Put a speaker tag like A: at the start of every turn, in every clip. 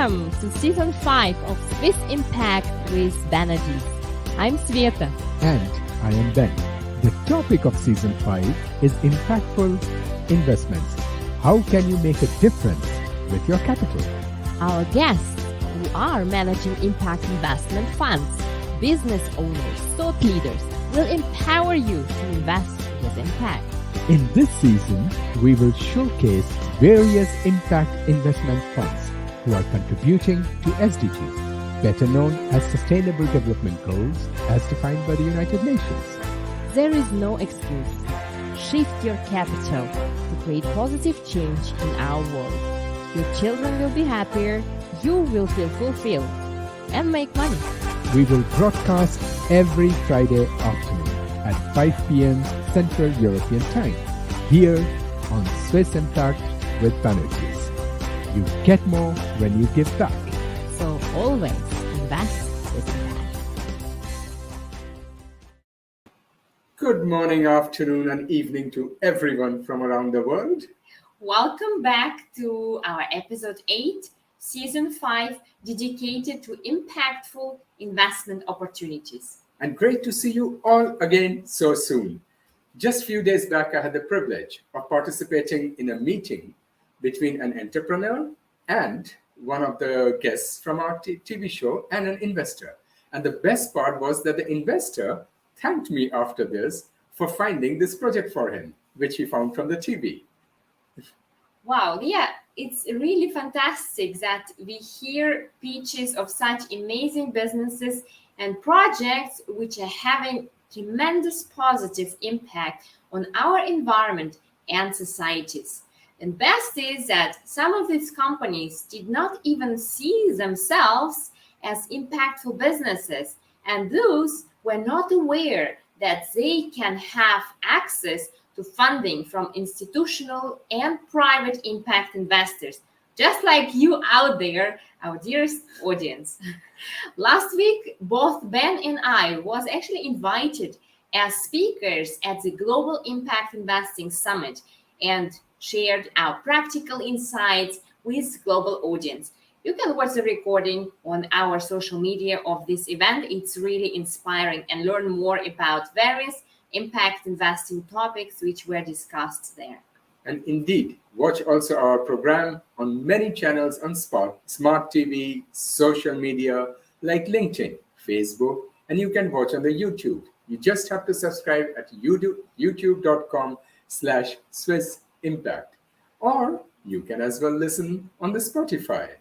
A: Welcome to Season 5 of Swiss Impact with Banerjee. I'm Sveta.
B: And I am Ben. The topic of Season 5 is impactful investments. How can you make a difference with your capital?
A: Our guests, who are managing impact investment funds, business owners, thought leaders, will empower you to invest with impact.
B: In this season, we will showcase various impact investment funds who are contributing to SDGs, better known as Sustainable Development Goals as defined by the United Nations.
A: There is no excuse. Shift your capital to create positive change in our world. Your children will be happier, you will feel fulfilled, and make money.
B: We will broadcast every Friday afternoon at 5 p.m. Central European Time, here on Swiss Impact with Banerjee. You get more when you give back.
A: So always invest with impact.
C: Good morning, afternoon, and evening to everyone from around the world.
D: Welcome back to our episode 8, season 5, dedicated to impactful investment opportunities.
C: And great to see you all again so soon. Just a few days back, I had the privilege of participating in a meeting between an entrepreneur and one of the guests from our TV show and an investor. And the best part was that the investor thanked me after this for finding this project for him, which he found from the TV.
D: Wow, yeah, it's really fantastic that we hear pitches of such amazing businesses and projects which are having tremendous positive impact on our environment and societies. And best is that some of these companies did not even see themselves as impactful businesses, and those were not aware that they can have access to funding from institutional and private impact investors, just like you out there, our dearest audience. Last week, both Ben and I was actually invited as speakers at the Global Impact Investing Summit and shared our practical insights with global audience. You can watch the recording on our social media of this event. It's really inspiring, and learn more about various impact investing topics which were discussed there.
C: And indeed, watch also our program on many channels on Smart TV, social media like LinkedIn, Facebook, and you can watch on the YouTube. You just have to subscribe at youtube.com/Swiss Impact, or you can as well listen on the Spotify.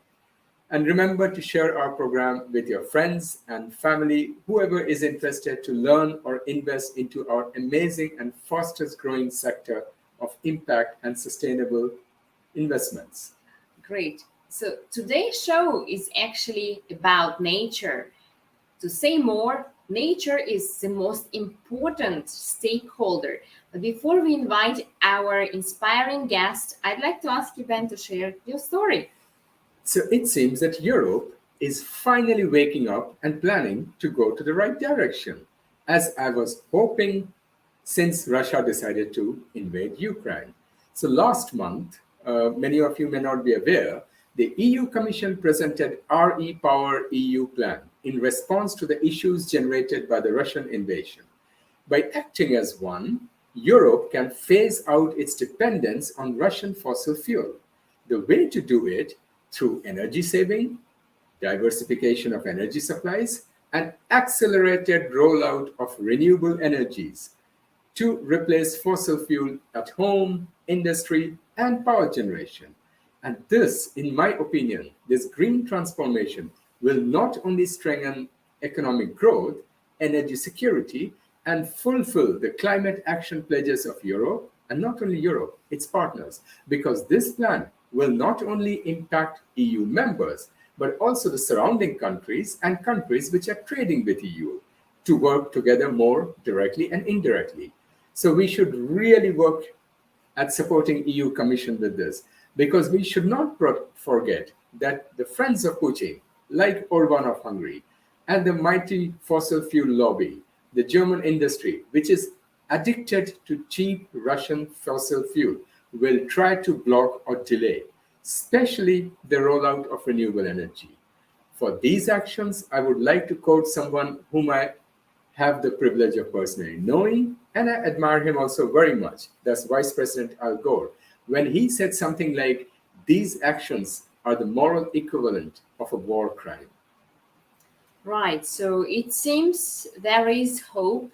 C: And remember to share our program with your friends and family, whoever is interested to learn or invest into our amazing and fastest growing sector of impact and sustainable investments.
D: Great. So today's show is actually about nature. To say more, nature is the most important stakeholder. But before we invite our inspiring guest, I'd like to ask you, Ben, to share your story.
C: So it seems that Europe is finally waking up and planning to go to the right direction, as I was hoping since Russia decided to invade Ukraine. So last month, many of you may not be aware, the EU Commission presented RE-Power EU plan in response to the issues generated by the Russian invasion. By acting as one, Europe can phase out its dependence on Russian fossil fuel. The way to do it through energy saving, diversification of energy supplies, and accelerated rollout of renewable energies to replace fossil fuel at home, industry, and power generation. And this, in my opinion, this green transformation will not only strengthen economic growth, energy security, and fulfill the climate action pledges of Europe, and not only Europe, its partners, because this plan will not only impact EU members, but also the surrounding countries and countries which are trading with EU to work together more directly and indirectly. So we should really work at supporting EU Commission with this, because we should not forget that the friends of Putin, like Orban of Hungary, and the mighty fossil fuel lobby, the German industry, which is addicted to cheap Russian fossil fuel, will try to block or delay. especially the rollout of renewable energy. For these actions, I would like to quote someone whom I have the privilege of personally knowing, and I admire him also very much. That's Vice President Al Gore, when he said something like, "These actions are the moral equivalent of a war crime."
D: Right. So it seems there is hope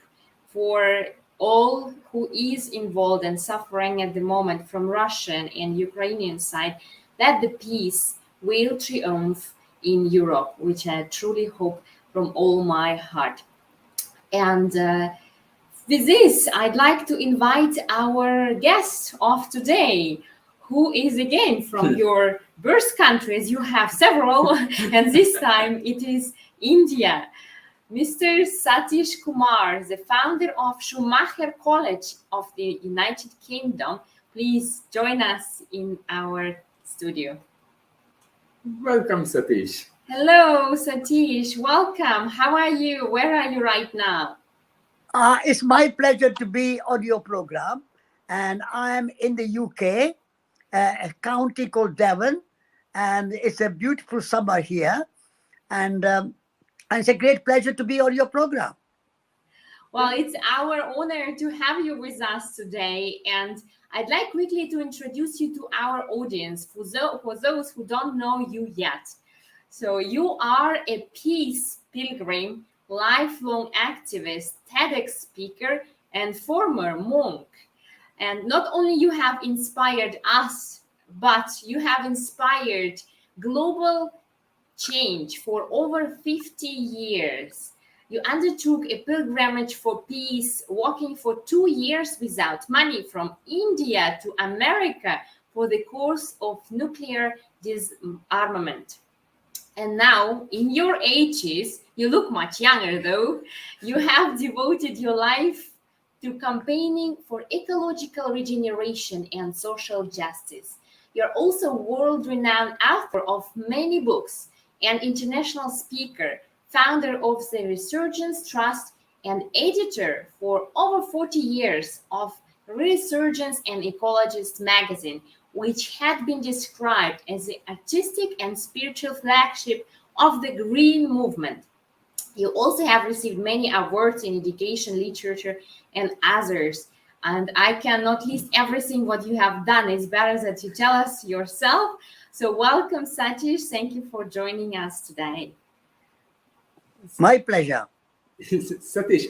D: for all who is involved and suffering at the moment from Russian and Ukrainian side, that the peace will triumph in Europe, which I truly hope from all my heart. And with this, I'd like to invite our guest of today, who is again from your birth countries. You have several, and this time it is India. Mr. Satish Kumar, the founder of Schumacher College of the United Kingdom. Please join us in our studio.
C: Welcome, Satish.
D: Hello, Satish. Welcome. How are you? Where are you right now?
E: It's my pleasure to be on your program, and I'm in the UK, a county called Devon, and it's a beautiful summer here, and it's a great pleasure to be on your program.
D: Well, it's our honor to have you with us today, and I'd like quickly to introduce you to our audience for those who don't know you yet. So you are a peace-pilgrim, lifelong activist, TEDx speaker, and former monk. And not only you have inspired us, but you have inspired global change for over 50 years. You undertook a pilgrimage for peace, walking for 2 years without money from India to America for the cause of nuclear disarmament. And now, in your 80s, you look much younger though, you have devoted your life to campaigning for ecological regeneration and social justice. You're also world-renowned author of many books, an international speaker, founder of the Resurgence Trust, and editor for over 40 years of Resurgence and Ecologist magazine, which had been described as the artistic and spiritual flagship of the Green movement. You also have received many awards in education, literature, and others. And I cannot list everything what you have done. It's better that you tell us yourself. So welcome, Satish. Thank you for joining us today.
E: My pleasure.
C: Satish,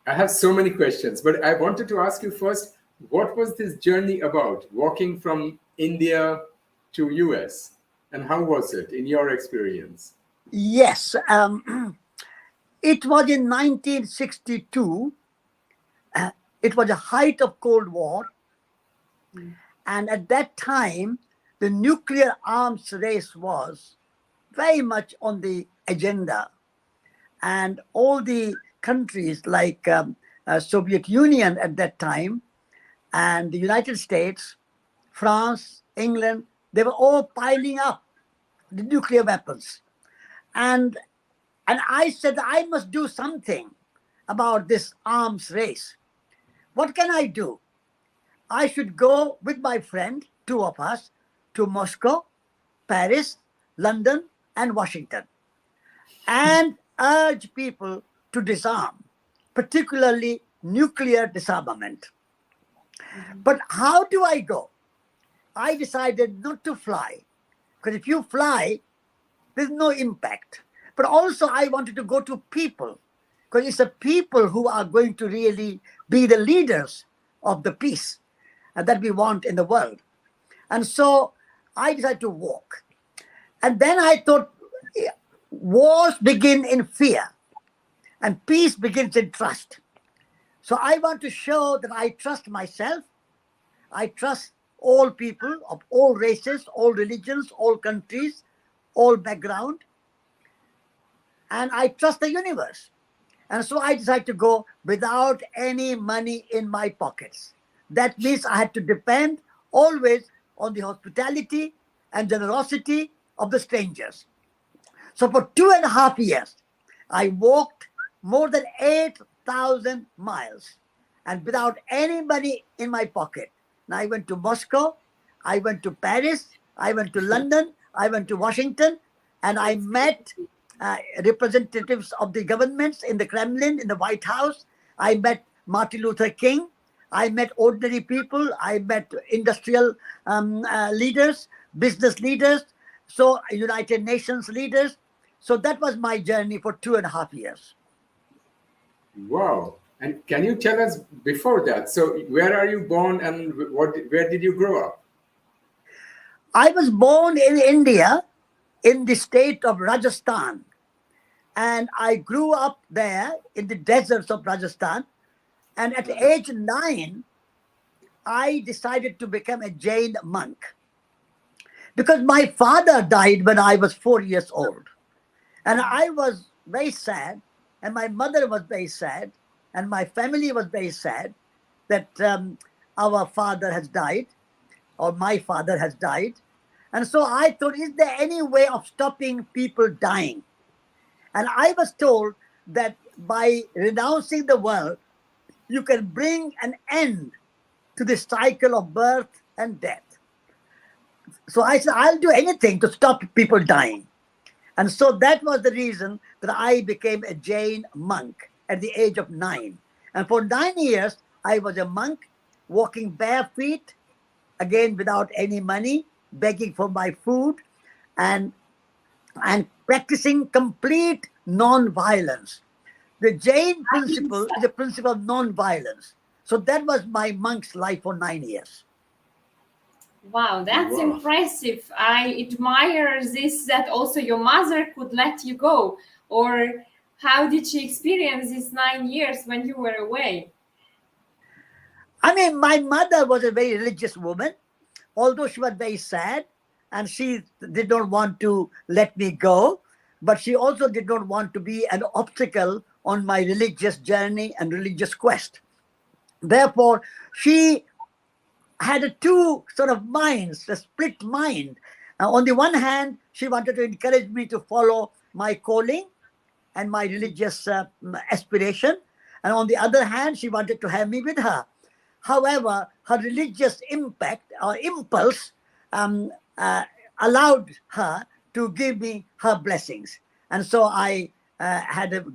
C: I have so many questions, but I wanted to ask you first, what was this journey about, walking from India to US? And how was it in your experience?
E: Yes, it was in 1962. It was the height of Cold War. And at that time, the nuclear arms race was very much on the agenda. And all the countries like Soviet Union at that time, and the United States, France, England, they were all piling up the nuclear weapons. And I said, I must do something about this arms race. What can I do? I should go with my friend, two of us, to Moscow, Paris, London, and Washington, and urge people to disarm, particularly nuclear disarmament. But how do I go? I decided not to fly, because if you fly, there's no impact. But also I wanted to go to people, because it's the people who are going to really be the leaders of the peace that we want in the world. And so I decided to walk. And then I thought, wars begin in fear, and peace begins in trust. So I want to show that I trust myself. I trust all people of all races, all religions, all countries, all background. And I trust the universe. And so I decided to go without any money in my pockets. That means I had to depend always on the hospitality and generosity of the strangers. So for 2.5 years, I walked more than 8,000 miles and without any money in my pocket. And I went to Moscow, I went to Paris, I went to London, I went to Washington, and I met representatives of the governments in the Kremlin, in the White House. I met Martin Luther King. I met ordinary people. I met industrial leaders, business leaders, so United Nations leaders. So that was my journey for 2.5 years.
C: Wow. And can you tell us before that? So where are you born and where did you grow up?
E: I was born in India, in the state of Rajasthan. And I grew up there in the deserts of Rajasthan. And at age 9, I decided to become a Jain monk. Because my father died when I was 4 years old. And I was very sad. And my mother was very sad. And my family was very sad that our father has died, or my father has died. And so I thought, is there any way of stopping people dying? And I was told that by renouncing the world, you can bring an end to the cycle of birth and death. So I said, I'll do anything to stop people dying. And so that was the reason that I became a Jain monk at the age of 9. And for 9 years, I was a monk, walking bare feet, again without any money, begging for my food, and practicing complete non-violence. The Jain principle is the principle of non-violence. So that was my monk's life for 9 years.
D: Wow, that's impressive. I admire this, that also your mother could let you go. Or how did she experience these 9 years when you were away?
E: I mean, my mother was a very religious woman, although she was very sad and she did not want to let me go, but she also did not want to be an obstacle on my religious journey and religious quest. Therefore, she had two sort of minds, a split mind. On the one hand, she wanted to encourage me to follow my calling and my religious aspiration. And on the other hand, she wanted to have me with her. However, her religious impact or impulse allowed her to give me her blessings. And so I had a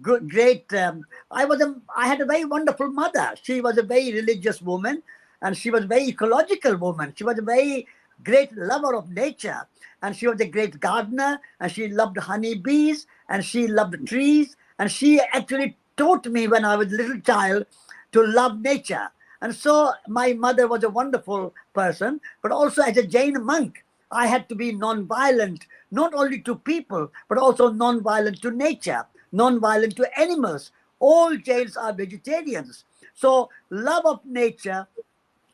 E: I had a very wonderful mother. She was a very religious woman, and she was a very ecological woman. She was a very great lover of nature, and she was a great gardener, and she loved honeybees, and she loved trees, and she actually taught me when I was a little child to love nature. And so my mother was a wonderful person, but also as a Jain monk, I had to be non-violent, not only to people, but also non-violent to nature, non-violent to animals. All Jains are vegetarians. So love of nature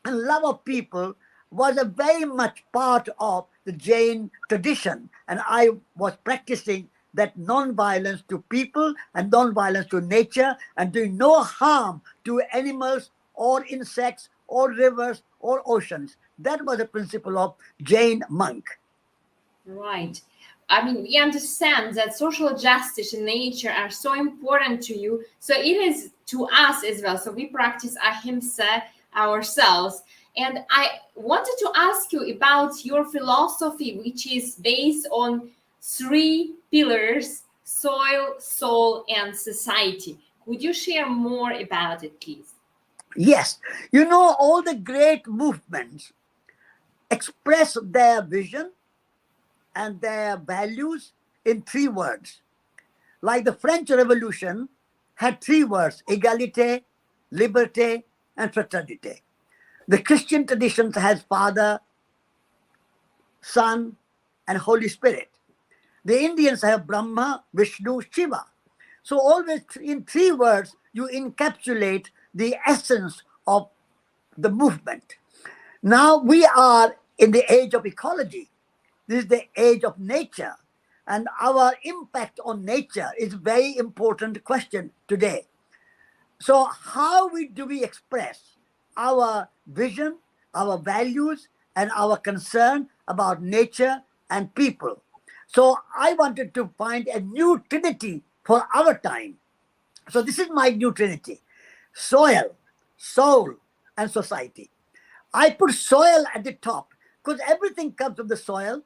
E: and love of people was a very much part of the Jain tradition. And I was practicing that non-violence to people and non-violence to nature, and doing no harm to animals or insects or rivers or oceans. That was the principle of Jain monk.
D: Right. I mean, we understand that social justice and nature are so important to you. So it is to us as well. So we practice ahimsa ourselves. And I wanted to ask you about your philosophy, which is based on 3 pillars: soil, soul, and society. Could you share more about it, please?
E: Yes. You know, all the great movements express their vision and their values in 3 words. Like the French Revolution had 3 words: égalité, liberté, and fraternité. The Christian tradition has Father, Son, and Holy Spirit. The Indians have Brahma, Vishnu, Shiva. So always in 3 words, you encapsulate the essence of the movement. Now we are in the age of ecology. This is the age of nature. And our impact on nature is a very important question today. So how do we express our vision, our values, and our concern about nature and people? So I wanted to find a new trinity for our time. So this is my new trinity: soil, soul, and society. I put soil at the top Because everything comes from the soil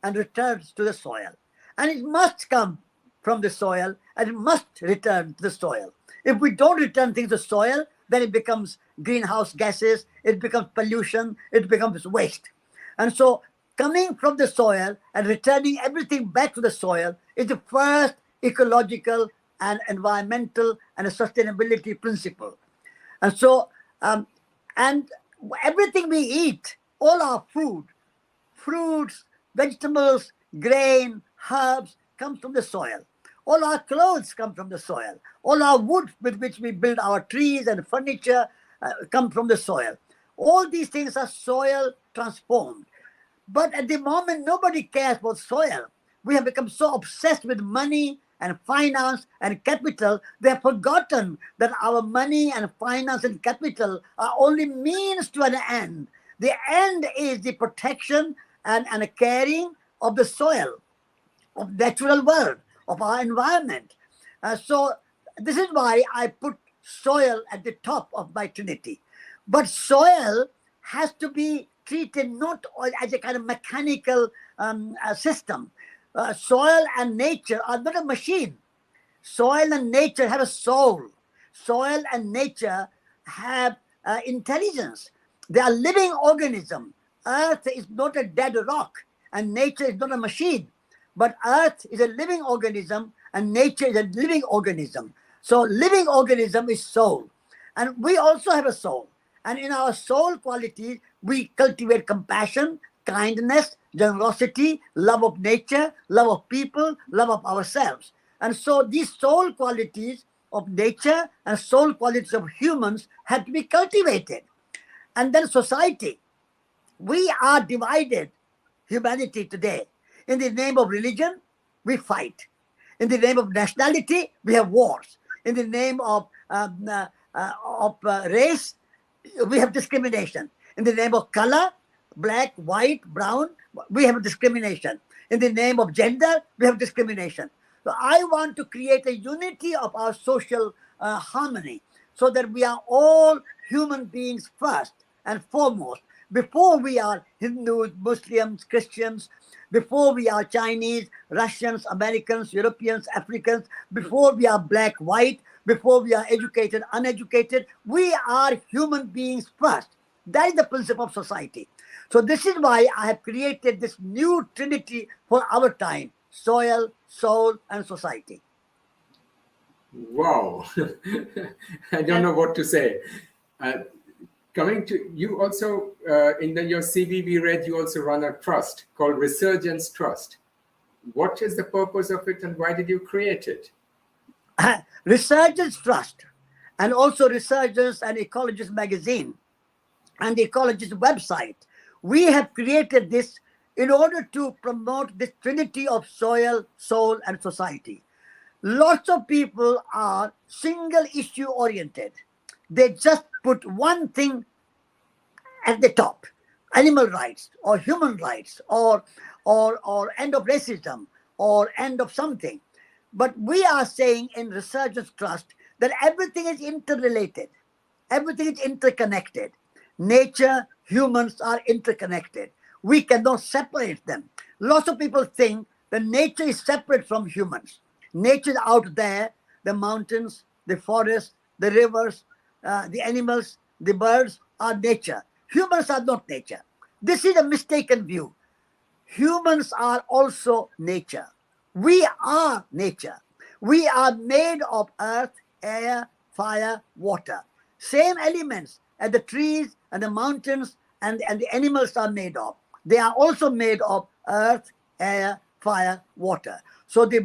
E: and returns to the soil. And it must come from the soil and it must return to the soil. If we don't return things to soil, then it becomes greenhouse gases, it becomes pollution, it becomes waste. And so coming from the soil and returning everything back to the soil is the first ecological and environmental and a sustainability principle. And so, and everything we eat, all our food, fruits, vegetables, grain, herbs, comes from the soil. All our clothes come from the soil. All our wood with which we build our trees and furniture come from the soil. All these things are soil transformed. But at the moment, nobody cares about soil. We have become so obsessed with money and finance and capital, they have forgotten that our money and finance and capital are only means to an end. The end is the protection and a caring of the soil, of natural world, of our environment. So this is why I put soil at the top of my trinity. But soil has to be treated not as a kind of mechanical system. Soil and nature are not a machine. Soil and nature have a soul. Soil and nature have intelligence. They are living organisms. Earth is not a dead rock and nature is not a machine. But earth is a living organism and nature is a living organism. So living organism is soul. And we also have a soul. And in our soul qualities, we cultivate compassion, kindness, generosity, love of nature, love of people, love of ourselves. And so these soul qualities of nature and soul qualities of humans have to be cultivated. And then society. We are divided, humanity today. In the name of religion, we fight. In the name of nationality, we have wars. In the name of race, we have discrimination. In the name of color, black, white, brown, we have discrimination. In the name of gender, we have discrimination. So I want to create a unity of our social harmony so that we are all human beings first and foremost. Before we are Hindus, Muslims, Christians, before we are Chinese, Russians, Americans, Europeans, Africans, before we are black, white, before we are educated, uneducated, we are human beings first. That is the principle of society. So this is why I have created this new trinity for our time: soil, soul, and society.
C: Wow. I don't know what to say. Coming to you also, in your CV we read you also run a trust called Resurgence Trust. What is the purpose of it and why did you create it?
E: Resurgence Trust and also Resurgence and Ecologist magazine and the Ecologist website. We have created this in order to promote this trinity of soil, soul, and society. Lots of people are single issue oriented. They just put one thing at the top: animal rights or human rights or end of racism or end of something. But we are saying in Resurgence Trust that everything is interrelated. Everything is interconnected. Nature, humans are interconnected. We cannot separate them. Lots of people think that nature is separate from humans. Nature is out there, the mountains, the forests, the rivers, the animals, the birds are nature. Humans are not nature. This is a mistaken view. Humans are also nature. We are nature. We are made of earth, air, fire, water. Same elements as the trees and the mountains and the animals are made of. They are also made of earth, air, fire, water. So the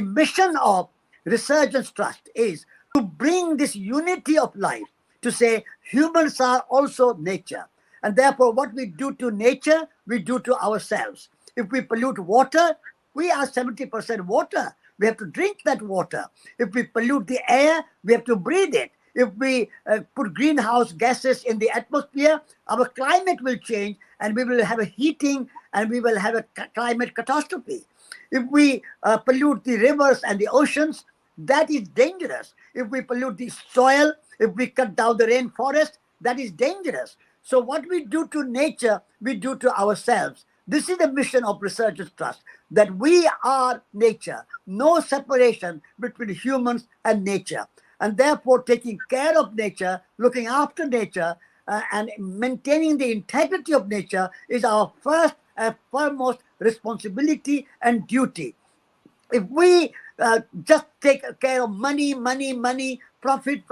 E: mission of Resurgence Trust is to bring this unity of life, to say humans are also nature. And therefore what we do to nature, we do to ourselves. If we pollute water, we are 70% water. We have to drink that water. If we pollute the air, we have to breathe it. If we put greenhouse gases in the atmosphere, our climate will change and we will have a heating and we will have a climate catastrophe. If we pollute the rivers and the oceans, that is dangerous. If we pollute the soil, if we cut down the rainforest, that is dangerous. So what we do to nature, we do to ourselves. This is the mission of Resurgence Trust, that we are nature, no separation between humans and nature. And therefore, taking care of nature, looking after nature, and maintaining the integrity of nature is our first and foremost responsibility and duty. If we just take care of money, profit,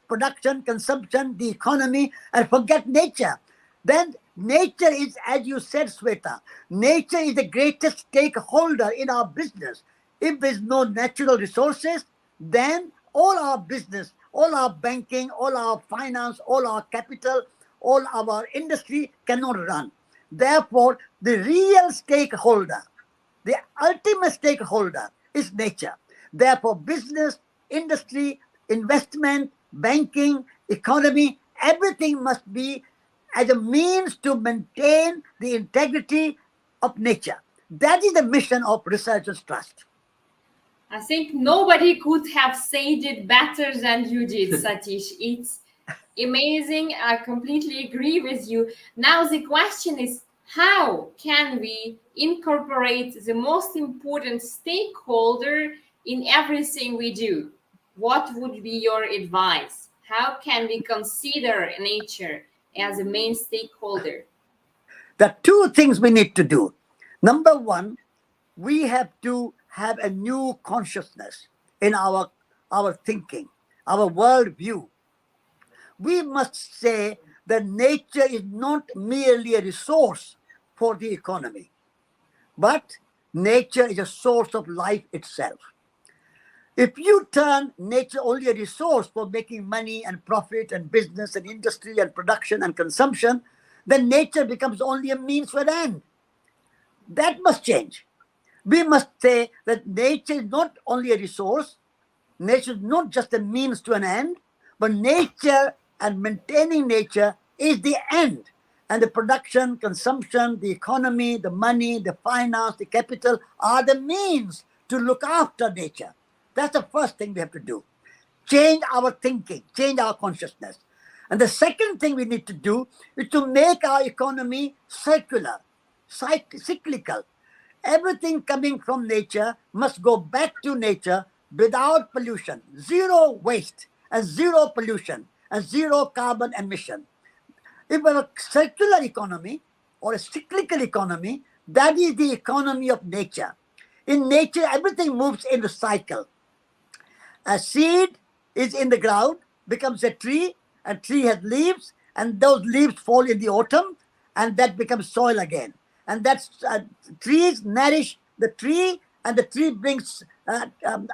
E: production, consumption, the economy, and forget nature, then nature is, as you said, Sveta, nature is the greatest stakeholder in our business. If there's no natural resources, then all our business, all our banking, all our finance, all our capital, all our industry cannot run. Therefore, the real stakeholder, the ultimate stakeholder is nature. Therefore, business, industry, investment, banking, economy, everything must be as a means to maintain the integrity of nature. That is the mission of Resurgence Trust.
D: I think nobody could have said it better than you did, Satish. It's amazing. I completely agree with you. Now the question is, how can we incorporate the most important stakeholder in everything we do? What would be your advice? How can we consider nature as a main stakeholder?
E: There are two things we need to do. Number one, we have to have a new consciousness in our thinking, our worldview. We must say that nature is not merely a resource for the economy, but nature is a source of life itself. If you turn nature only a resource for making money and profit and business and industry and production and consumption, then nature becomes only a means for an end. That must change. We must say that nature is not only a resource, nature is not just a means to an end, but nature and maintaining nature is the end. And the production, consumption, the economy, the money, the finance, the capital are the means to look after nature. That's the first thing we have to do. Change our thinking, change our consciousness. And the second thing we need to do is to make our economy circular, cyclical. Everything coming from nature must go back to nature without pollution, zero waste and zero pollution and zero carbon emission. If we have a circular economy or a cyclical economy, that is the economy of nature. In nature, everything moves in the cycle. A seed is in the ground, becomes a tree, and tree has leaves, and those leaves fall in the autumn, and that becomes soil again. And that's trees nourish the tree, and the tree brings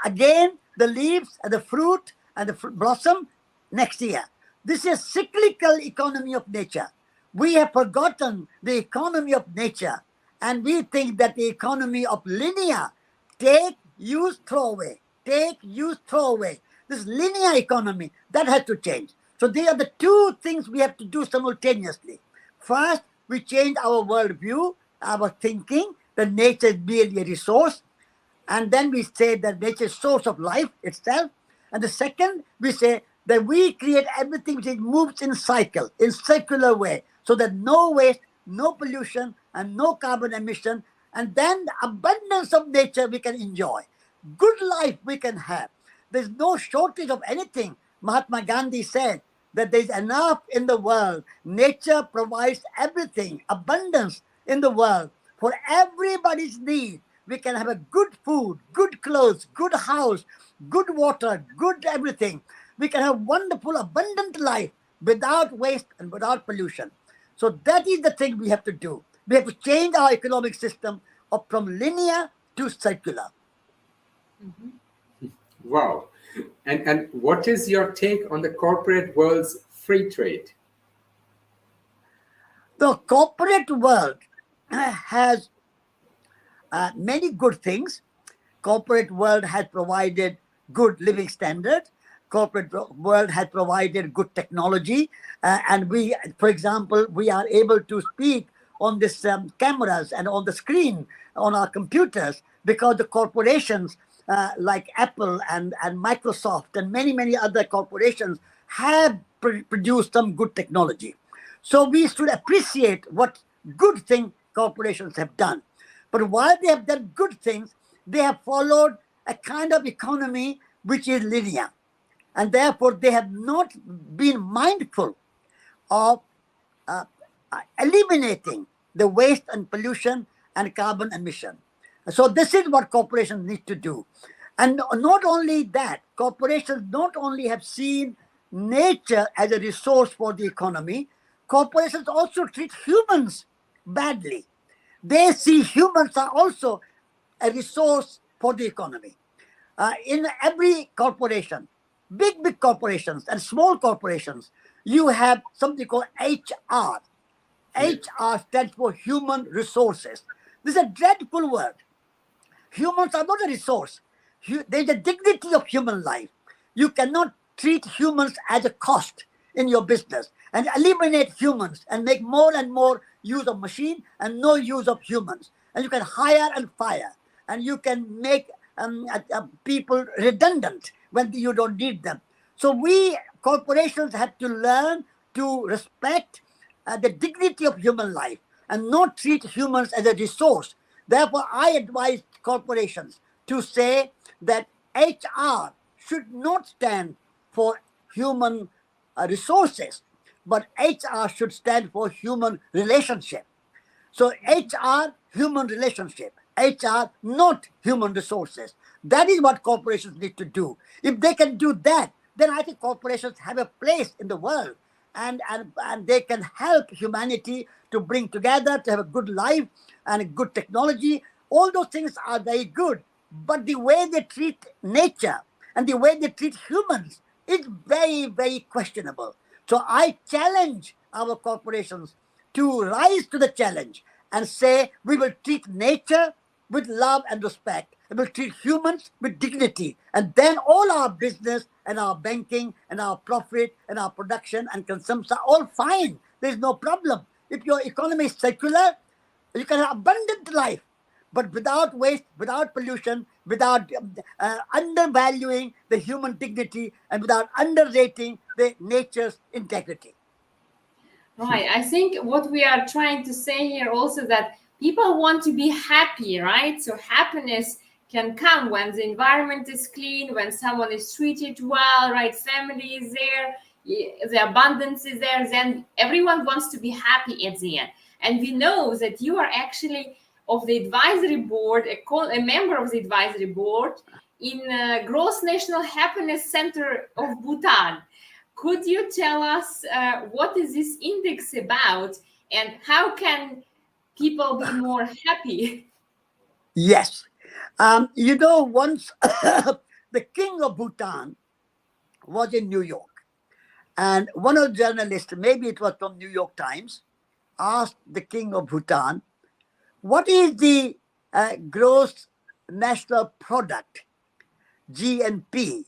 E: again the leaves and the fruit and the blossom next year. This is cyclical economy of nature. We have forgotten the economy of nature, and we think that the economy of linear, take, use, throw away, take, use, throw away. This linear economy, that has to change. So these are the two things we have to do simultaneously. First, we change our worldview, our thinking, that nature is merely a resource. And then we say that nature is source of life itself. And the second, we say that we create everything which moves in cycle, in circular way, so that no waste, no pollution, and no carbon emission. And then the abundance of nature we can enjoy. Good life we can have. There's no shortage of anything. Mahatma Gandhi said that there's enough in the world. Nature provides everything, abundance in the world for everybody's need. We can have a good food, good clothes, good house, good water, good everything. We can have wonderful, abundant life without waste and without pollution. So that is the thing we have to do. We have to change our economic system from linear to circular.
D: Mm-hmm.
C: Wow. And what is your take on the corporate world's free trade?
E: The corporate world has many good things. Corporate world has provided good living standards. Corporate world has provided good technology. And we, for example, we are able to speak on this cameras and on the screen on our computers because the corporations like Apple and Microsoft and many other corporations have produced some good technology. So we should appreciate what good thing corporations have done. But while they have done good things, they have followed a kind of economy which is linear. And therefore, they have not been mindful of eliminating the waste and pollution and carbon emission. So this is what corporations need to do. And not only that, corporations not only have seen nature as a resource for the economy, corporations also treat humans badly. They see humans are also a resource for the economy. In every corporation, big corporations and small corporations, you have something called HR. HR stands for human resources. This is a dreadful word. Humans are not a resource. There's a dignity of human life. You cannot treat humans as a cost in your business and eliminate humans and make more and more use of machine and no use of humans. And you can hire and fire, and you can make people redundant when you don't need them. So we corporations have to learn to respect the dignity of human life and not treat humans as a resource. Therefore, I advise corporations to say that HR should not stand for human resources, but HR should stand for human relationship. So HR, human relationship. HR, not human resources. That is what corporations need to do. If they can do that, then I think corporations have a place in the world, and they can help humanity to bring together, to have a good life and a good technology. All those things are very good, but the way they treat nature and the way they treat humans is very, very questionable. So I challenge our corporations to rise to the challenge and say we will treat nature with love and respect. We will treat humans with dignity. And then all our business and our banking and our profit and our production and consumption are all fine. There's no problem. If your economy is circular, you can have abundant life, but without waste, without pollution, without undervaluing the human dignity and without underrating the nature's integrity.
D: Right. I think what we are trying to say here also that people want to be happy, right? So happiness can come when the environment is clean, when someone is treated well, right? Family is there, the abundance is there, then everyone wants to be happy at the end. And we know that you are actually of the advisory board, a member of the advisory board in Gross National Happiness Center of Bhutan. Could you tell us what is this index about and how can people be more happy?
E: Yes. Once the king of Bhutan was in New York, and one of the journalists, maybe it was from New York Times, asked the king of Bhutan, what is the gross national product, GNP,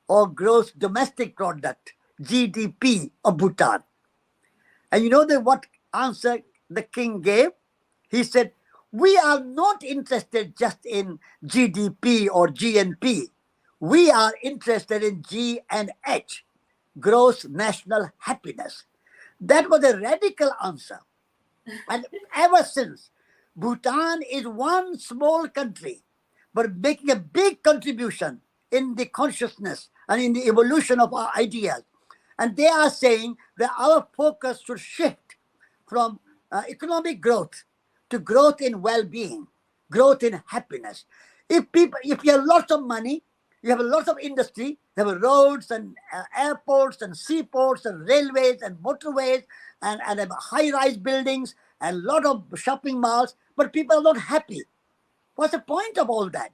E: or gross domestic product, GDP of Bhutan? And you know what answer the king gave? He said, we are not interested just in GDP or GNP. We are interested in GNH, gross national happiness. That was a radical answer. And ever since, Bhutan is one small country, but making a big contribution in the consciousness and in the evolution of our ideas. And they are saying that our focus should shift from economic growth to growth in well-being, growth in happiness. If you have lots of money, you have a lot of industry, you have roads and airports and seaports and railways and motorways and high-rise buildings and a lot of shopping malls, but people are not happy. What's the point of all that?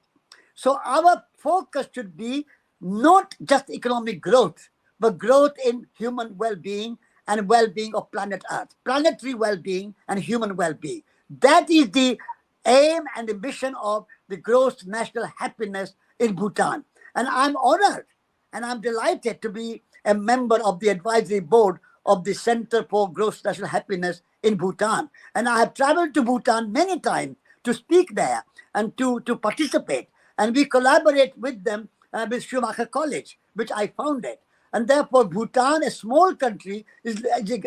E: So our focus should be not just economic growth, but growth in human well-being and well-being of planet Earth, planetary well-being and human well-being. That is the aim and the mission of the gross national happiness in Bhutan. And I'm honored and I'm delighted to be a member of the advisory board of the Center for Gross National Happiness in Bhutan. And I have traveled to Bhutan many times to speak there and to participate. And we collaborate with them with Schumacher College, which I founded. And therefore, Bhutan, a small country, is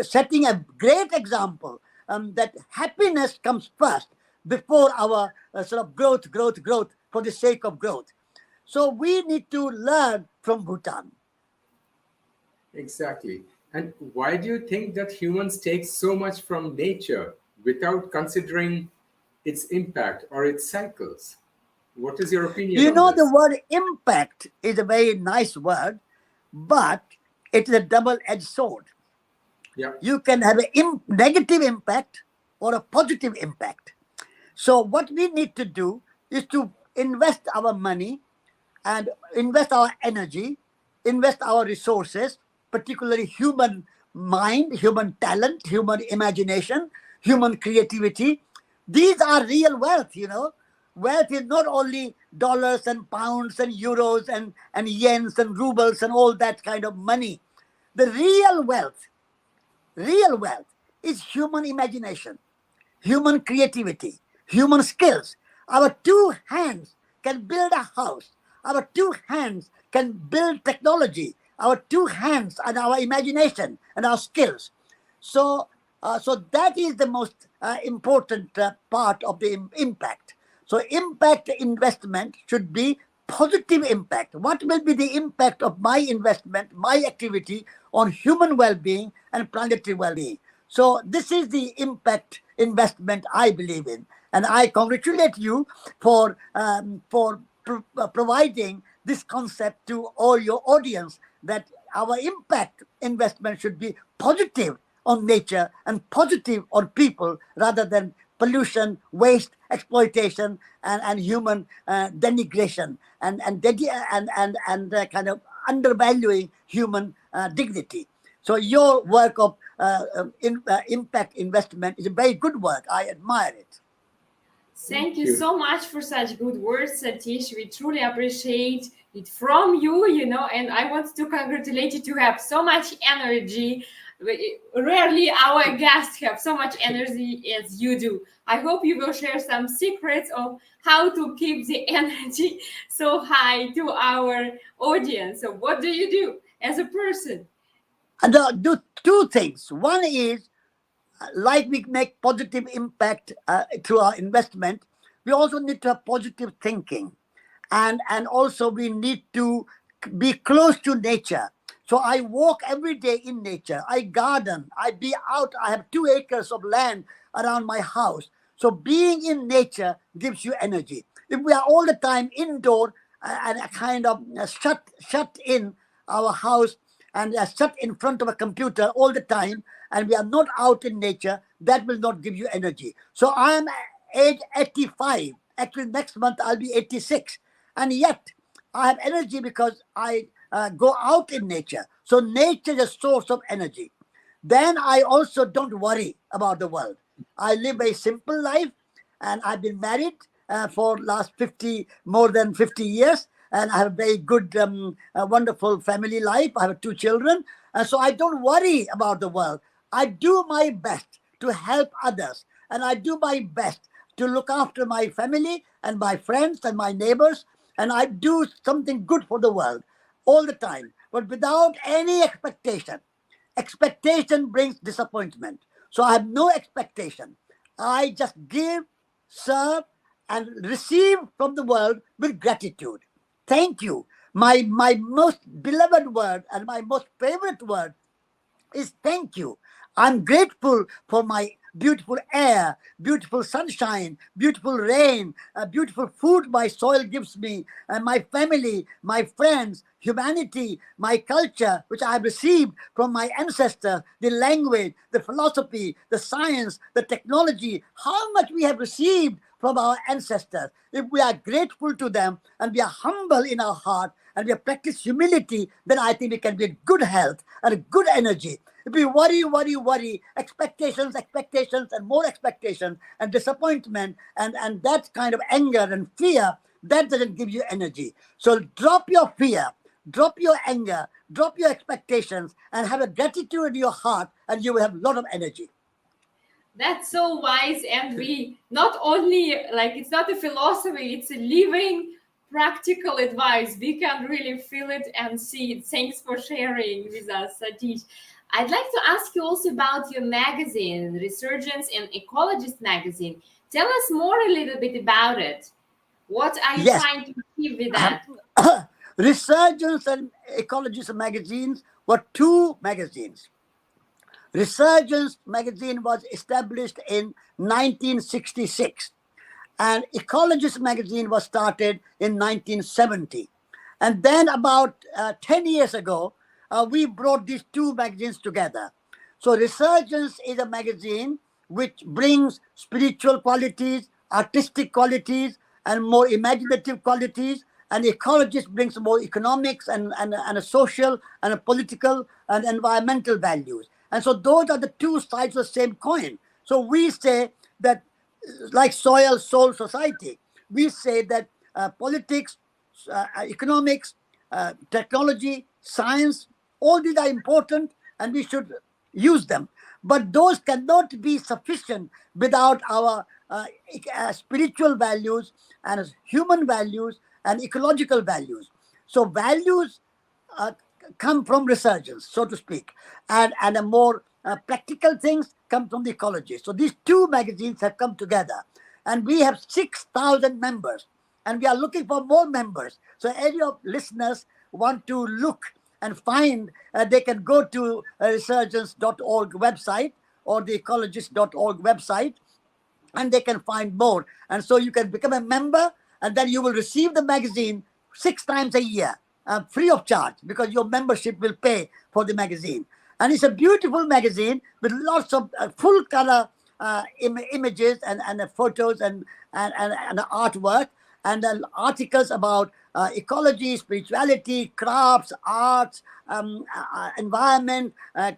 E: setting a great example that happiness comes first before our sort of growth for the sake of growth. So we need to learn from Bhutan.
C: Exactly. And why do you think that humans take so much from nature without considering its impact or its cycles? What is your opinion
E: You
C: on
E: know, the
C: this?
E: word impact is a very nice word, but it is a double-edged sword.
C: Yeah.
E: You can have a negative impact or a positive impact. So what we need to do is to invest our money and invest our energy, invest our resources, particularly human mind, human talent, human imagination, human creativity. These are real wealth, you know. Wealth is not only dollars and pounds and euros and yens and rubles and all that kind of money. The real wealth is human imagination, human creativity, human skills. Our two hands can build a house. Our two hands can build technology. Our two hands and our imagination and our skills. So, so that is the most important part of the impact. So, impact investment should be positive impact. What will be the impact of my investment, my activity on human well-being and planetary well-being? So this is the impact investment I believe in, and I congratulate you for providing this concept to all your audience, that our impact investment should be positive on nature and positive on people rather than pollution, waste, exploitation, and human denigration and kind of undervaluing human dignity. So your work of impact investment is a very good work. I admire it.
D: Thank you so much for such good words, Satish. We truly appreciate it from you, you know, and I want to congratulate you to have so much energy. Rarely our guests have so much energy as you do. I hope you will share some secrets of how to keep the energy so high to our audience. So what do you do as a person?
E: And do two things. One is, like we make positive impact through our investment, we also need to have positive thinking, and also we need to be close to nature. So I walk every day in nature. I garden. I be out. I have 2 acres of land around my house. So being in nature gives you energy. If we are all the time indoor and kind of shut in our house and shut in front of a computer all the time, and we are not out in nature, that will not give you energy. So I am age 85. Actually, next month I'll be 86. And yet I have energy because I go out in nature. So nature is a source of energy. Then I also don't worry about the world. I live a simple life, and I've been married for last more than 50 years. And I have a very good, wonderful family life. I have 2 children. So I don't worry about the world. I do my best to help others. And I do my best to look after my family and my friends and my neighbors. And I do something good for the world all the time, but without any expectation. Expectation brings disappointment. So I have no expectation. I just give, serve, and receive from the world with gratitude. Thank you. My most beloved word and my most favorite word is thank you. I'm grateful for my beautiful air, beautiful sunshine, beautiful rain, beautiful food my soil gives me, and my family, my friends, humanity, my culture, which I have received from my ancestors, the language, the philosophy, the science, the technology, how much we have received from our ancestors. If we are grateful to them and we are humble in our heart and we practice humility, then I think we can be in good health and good energy. If we worry, expectations, and more expectations and disappointment and that kind of anger and fear, that doesn't give you energy. So drop your fear, drop your anger, drop your expectations, and have a gratitude in your heart, and you will have a lot of energy.
D: That's so wise, and we not only, like, it's not a philosophy, it's a living practical advice. We can really feel it and see it. Thanks for sharing with us, Satish. I'd like to ask you also about your magazine, Resurgence and Ecologist magazine. Tell us more a little bit about it. What are you
E: Yes.
D: trying to achieve with that?
E: Resurgence and Ecologist magazines were two magazines. Resurgence magazine was established in 1966, and Ecologist magazine was started in 1970. And then about 10 years ago, we brought these two magazines together. So Resurgence is a magazine which brings spiritual qualities, artistic qualities, and more imaginative qualities. And Ecologist brings more economics and a social and a political and environmental values. And so those are the two sides of the same coin. So we say that, like soil, soul, society, we say that politics, economics, technology, science, all these are important and we should use them. But those cannot be sufficient without our spiritual values and human values and ecological values. So values come from Resurgence, so to speak, and a more practical things come from the ecology. So these two magazines have come together, and we have 6,000 members, and we are looking for more members. So any of listeners want to look and find, they can go to resurgence.org website or the ecologist.org website, and they can find more. And so you can become a member, and then you will receive the magazine 6 times a year, free of charge, because your membership will pay for the magazine. And it's a beautiful magazine with lots of full color images and photos and artwork, and then articles about ecology, spirituality, crafts, arts, environment,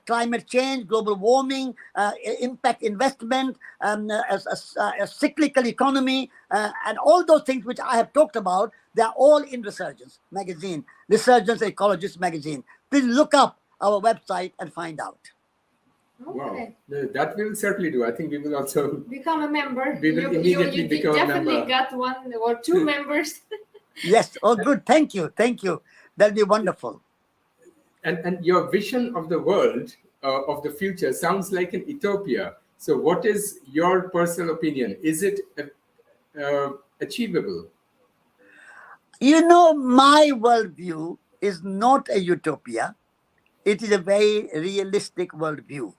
E: climate change, global warming, impact investment, a cyclical economy, and all those things which I have talked about. They are all in Resurgence magazine, Resurgence Ecologist magazine. Please look up our website and find out.
D: Okay.
C: Wow, that we will certainly do. I think we will also
D: Become a member.
C: We will immediately
D: you
C: become a
D: definitely
C: member.
D: got 1 or 2 members.
E: Yes. Oh, good. Thank you. Thank you. That'll be wonderful.
C: And your vision of the world of the future sounds like an utopia. So what is your personal opinion? Is it achievable?
E: You know, my worldview is not a utopia. It is a very realistic worldview,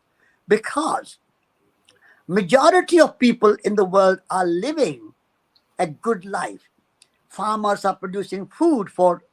E: because majority of people in the world are living a good life. Farmers are producing food for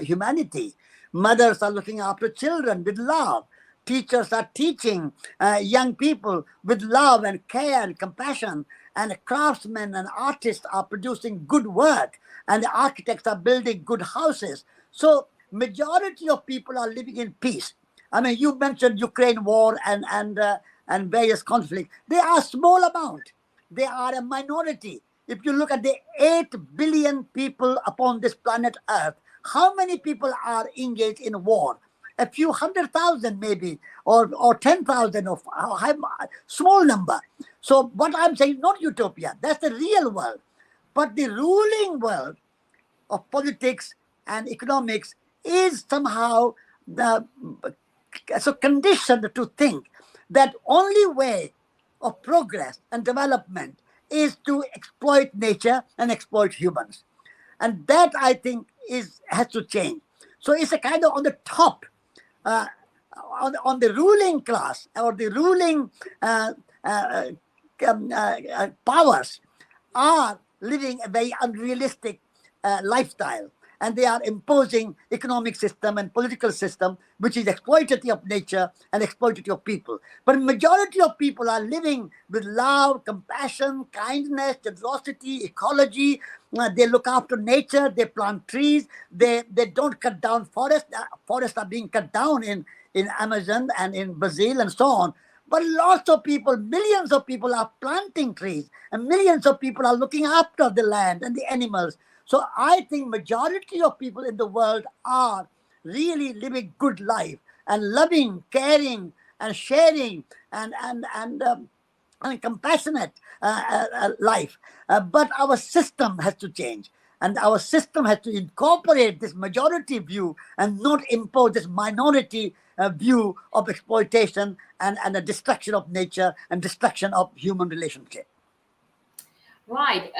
E: humanity. Mothers are looking after children with love. Teachers are teaching young people with love and care and compassion. And craftsmen and artists are producing good work. And the architects are building good houses. So majority of people are living in peace. I mean, you mentioned Ukraine war and various conflicts. They are a small amount. They are a minority. If you look at the 8 billion people upon this planet Earth, how many people are engaged in war? A few 100,000 maybe, or 10,000, of small number. So what I'm saying, not utopia, that's the real world. But the ruling world of politics and economics is somehow so conditioned to think that only way of progress and development is to exploit nature and exploit humans. And that, I think, has to change. So it's a kind of on the top, on the ruling class or the ruling powers are living a very unrealistic lifestyle. And they are imposing economic system and political system which is exploitative of nature and exploitative of people. But majority of people are living with love, compassion, kindness, generosity, ecology. They look after nature. They plant trees. They don't cut down forests. Forests are being cut down in Amazon and in Brazil and so on. But lots of people, millions of people are planting trees, and millions of people are looking after the land and the animals. So I think majority of people in the world are really living good life and loving, caring, and sharing and compassionate life. But our system has to change. And our system has to incorporate this majority view and not impose this minority view of exploitation and the destruction of nature and destruction of human relationship.
D: Right.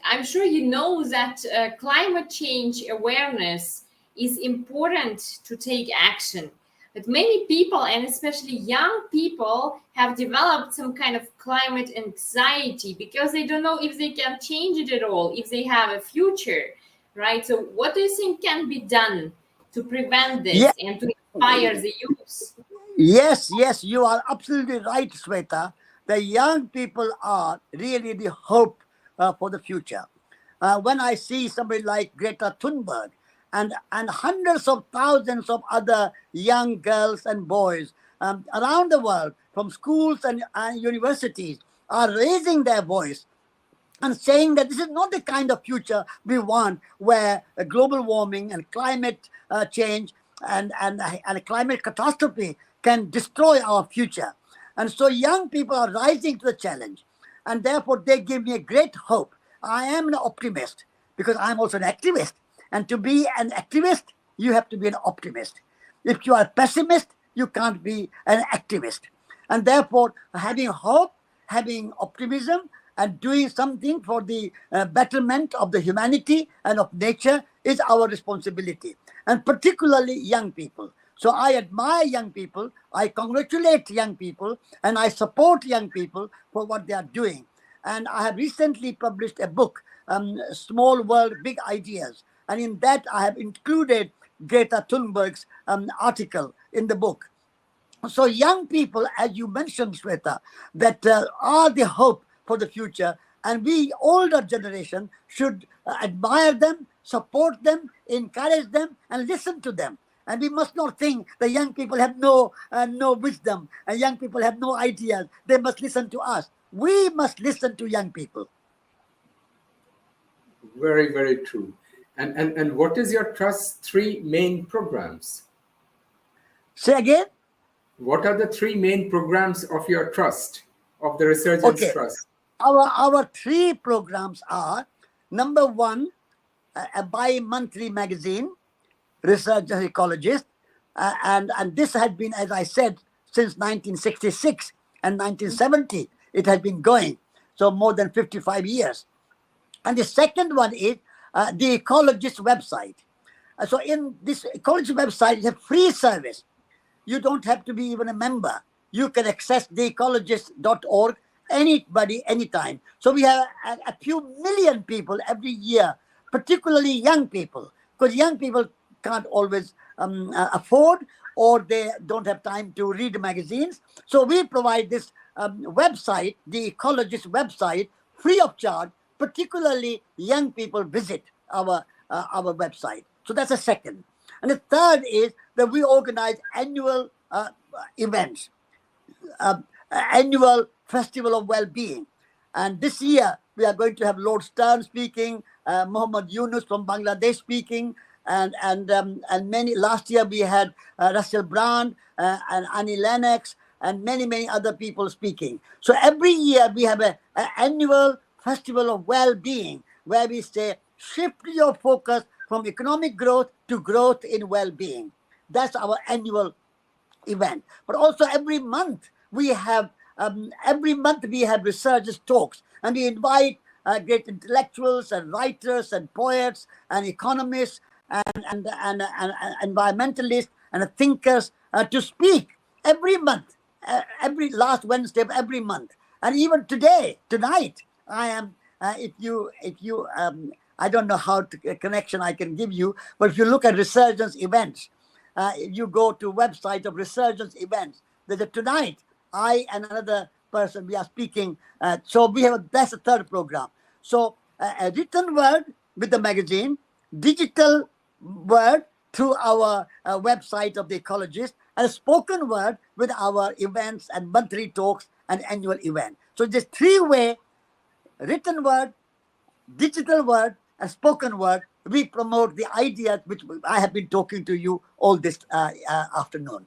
D: I'm sure you know that climate change awareness is important to take action. But many people, and especially young people, have developed some kind of climate anxiety because they don't know if they can change it at all, if they have a future, right? So what do you think can be done to prevent this
E: Yeah.
D: and to inspire the youth?
E: Yes, you are absolutely right, Sveta. The young people are really the hope for the future. When I see somebody like Greta Thunberg and hundreds of thousands of other young girls and boys around the world, from schools and universities, are raising their voice and saying that this is not the kind of future we want, where global warming and climate change and a climate catastrophe can destroy our future. And so young people are rising to the challenge, and therefore they give me a great hope. I am an optimist because I'm also an activist. And to be an activist, you have to be an optimist. If you are a pessimist, you can't be an activist. And therefore, having hope, having optimism, and doing something for the betterment of the humanity and of nature is our responsibility, and particularly young people. So I admire young people, I congratulate young people, and I support young people for what they are doing. And I have recently published a book, Small World, Big Ideas. And in that, I have included Greta Thunberg's article in the book. So young people, as you mentioned, Sveta, that are the hope for the future. And we, older generation, should admire them, support them, encourage them, and listen to them. And we must not think the young people have no wisdom, and young people have no ideas. They must listen to us. We must listen to young people.
C: Very, very true. And what is your Trust's 3 main programs?
E: Say again?
C: What are the 3 main programs of your trust, of the Resurgence Trust?
E: Our 3 programs are, number 1, a bi-monthly magazine, Resurgence Ecologist, and this had been, as I said, since 1966 and 1970. It has been going, so more than 55 years. And the second one is the Ecologist website. So in this Ecologist website, it's a free service. You don't have to be even a member. You can access theecologist.org, anybody, anytime. So we have a few million people every year, particularly young people, because young people can't always afford, or they don't have time to read magazines. So we provide this website, the Ecologist website, free of charge. Particularly young people visit our website. So that's the second. And the third is that we organize annual events, annual Festival of Well-being. And this year we are going to have Lord Stern speaking, Muhammad Yunus from Bangladesh speaking, and many. Last year we had Russell Brand and Annie Lennox and many other people speaking. So every year we have an annual Festival of Well-being, where we say, shift your focus from economic growth to growth in well-being. That's our annual event. But also every month we have Resurgence talks, and we invite great intellectuals and writers and poets and economists and environmentalists and thinkers to speak every month, every last Wednesday of every month. And even tonight, I am, if you I don't know how connection I can give you, but if you look at Resurgence events, you go to website of Resurgence events. There's tonight, I and another person, we are speaking. So that's the third program. So a written word with the magazine, digital word through our website of the Ecologist, and a spoken word with our events and monthly talks and annual event. So this 3-way, written word, digital word, and spoken word, we promote the ideas which I have been talking to you all this afternoon.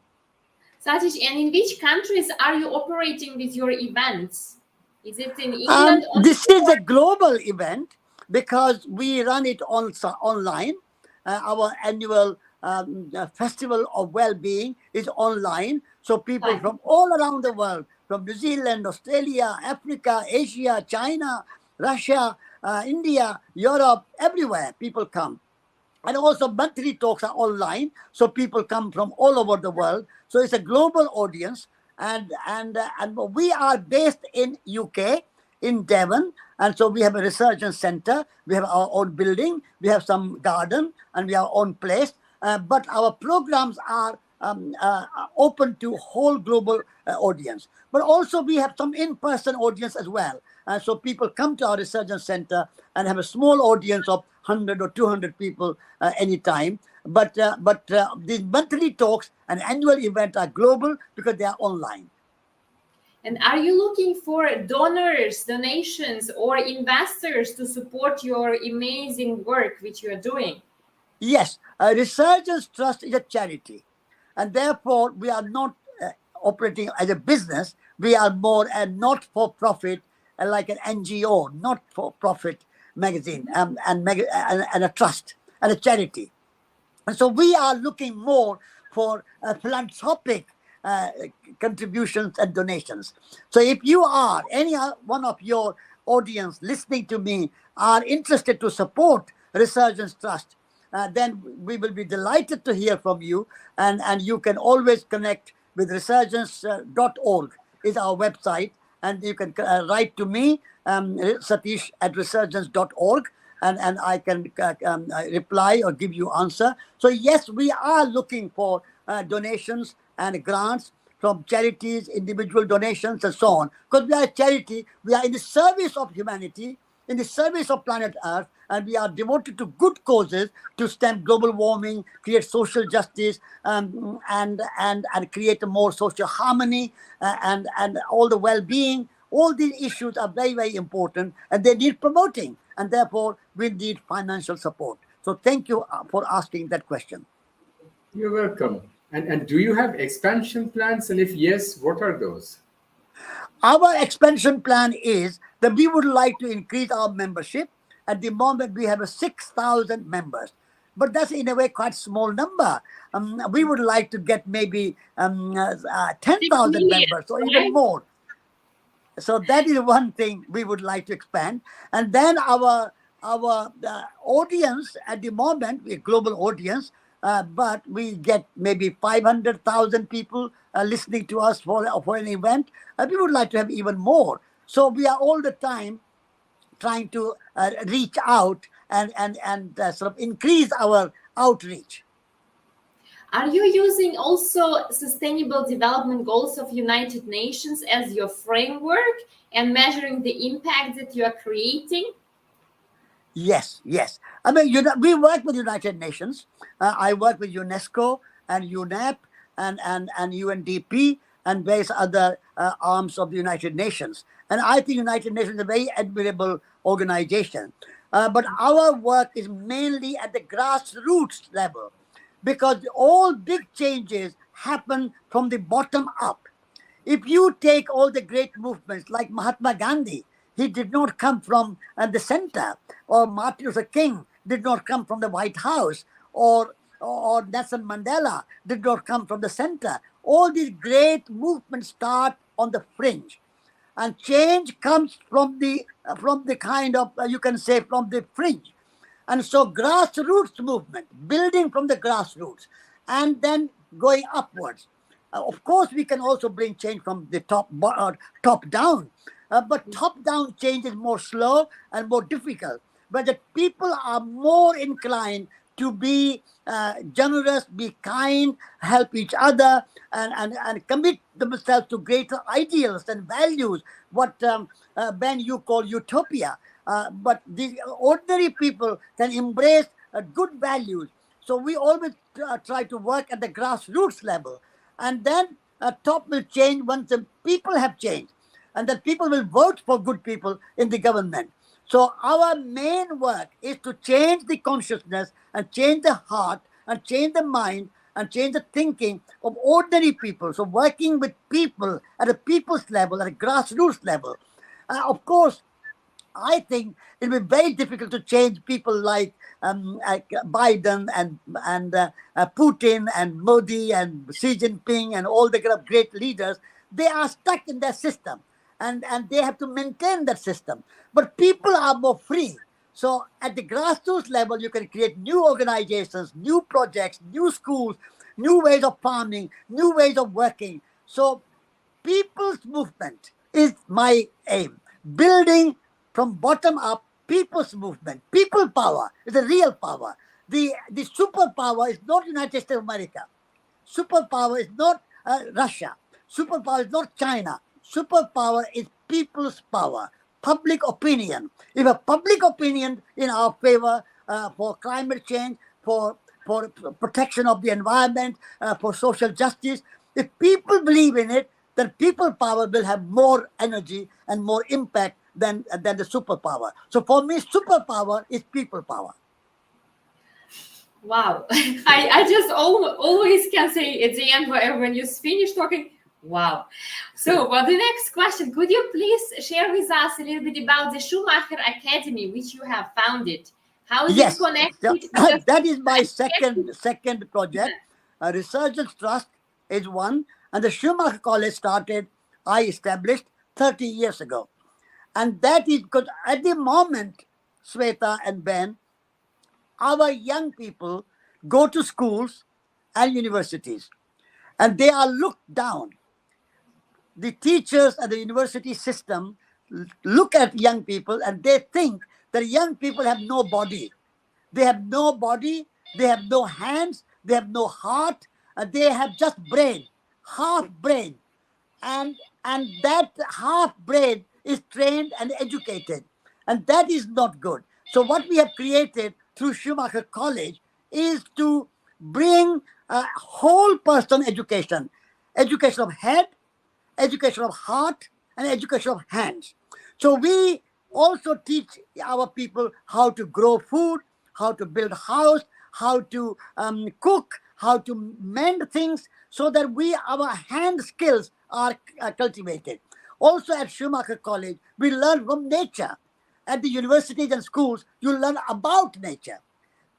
D: Satish, and in which countries are you operating with your events? Is it in England?
E: This is a global event. because we run it online. Our annual festival of well-being is online. So people from all around the world, from New Zealand, Australia, Africa, Asia, China, Russia, India, Europe, everywhere, people come. And also monthly talks are online, so people come from all over the world. So it's a global audience, and we are based in UK, in Devon, and so we have a Resurgence Center. We have our own building, we have some garden, and we have our own place. But our programs are open to whole global audience. But also we have some in-person audience as well. So people come to our Resurgence Center and have a small audience of 100 or 200 people anytime. But these monthly talks and annual events are global because they are online.
D: And are you looking for donors, donations, or investors to support your amazing work which you are doing?
E: Yes, Resurgence Trust is a charity, and therefore we are not operating as a business. We are more a not-for-profit, like an NGO, not-for-profit magazine, and a trust and a charity. And so we are looking more for philanthropic contributions and donations. So if you are, any one of your audience listening to me are interested to support Resurgence Trust, then we will be delighted to hear from you. And you can always connect with resurgence.org is our website. And you can write to me, Satish at resurgence.org. And I can reply or give you answer. So yes, we are looking for donations and grants from charities, individual donations, and so on. Because we are a charity, we are in the service of humanity, in the service of planet Earth, and we are devoted to good causes to stem global warming, create social justice, and create a more social harmony, and all the well-being. All these issues are very, very important, and they need promoting, and therefore we need financial support. So thank you for asking that question.
C: You're welcome. And do you have expansion plans? And if yes, what are those?
E: Our expansion plan is that we would like to increase our membership. At the moment, we have 6,000 members. But that's in a way quite small number. We would like to get maybe 10,000 members or even more. So that is one thing we would like to expand. And then our audience at the moment, a global audience, but we get maybe 500,000 people listening to us for an event. We would like to have even more. So we are all the time trying to reach out and sort of increase our outreach.
D: Are you using also Sustainable Development Goals of United Nations as your framework and measuring the impact that you are creating?
E: Yes. I mean, we work with United Nations. I work with UNESCO and UNEP and UNDP and various other arms of the United Nations. And I think United Nations is a very admirable organization. But our work is mainly at the grassroots level, because all big changes happen from the bottom up. If you take all the great movements like Mahatma Gandhi, he did not come from the center, or Martin Luther King did not come from the White House, or Nelson Mandela did not come from the center. All these great movements start on the fringe, and change comes from the kind of you can say from the fringe. And so grassroots movement, building from the grassroots, and then going upwards. Of course, we can also bring change from the top down, but top-down change is more slow and more difficult. But the people are more inclined to be generous, be kind, help each other, and commit themselves to greater ideals and values, what Ben, you call utopia. But the ordinary people can embrace good values. So we always try to work at the grassroots level. And then top will change once the people have changed. And then people will vote for good people in the government. So our main work is to change the consciousness and change the heart and change the mind and change the thinking of ordinary people. So working with people at a people's level, at a grassroots level. Of course, I think it'll be very difficult to change people like Biden and Putin and Modi and Xi Jinping and all the kind of great leaders. They are stuck in their system, and they have to maintain that system. But people are more free. So at the grassroots level, you can create new organizations, new projects, new schools, new ways of farming, new ways of working. So people's movement is my aim. Building from bottom up people's movement. People power is a real power. The superpower is not United States of America. Superpower is not Russia. Superpower is not China. Superpower is people's power. Public opinion. If a public opinion in our favor for climate change, for protection of the environment, for social justice, if people believe in it, then people power will have more energy and more impact than the superpower. So for me, superpower is people power.
D: Wow. I just always can say at the end when you finish talking, wow. So well, the next question, could you please share with us a little bit about the Schumacher Academy, which you have founded? How is it connected?
E: That is my second project. Resurgence Trust is one. And the Schumacher College I established 30 years ago. And that is because at the moment, Sveta and Ben, our young people go to schools and universities, and they are looked down. The teachers and the university system look at young people and they think that young people have no body. They have no body, they have no hands, they have no heart, and they have just brain, half brain. And that half brain is trained and educated. And that is not good. So what we have created through Schumacher College is to bring a whole person education. Education of head, education of heart, and education of hands. So we also teach our people how to grow food, how to build a house, how to cook, how to mend things, so that our hand skills are cultivated. Also at Schumacher College, we learn from nature. At the universities and schools, you learn about nature.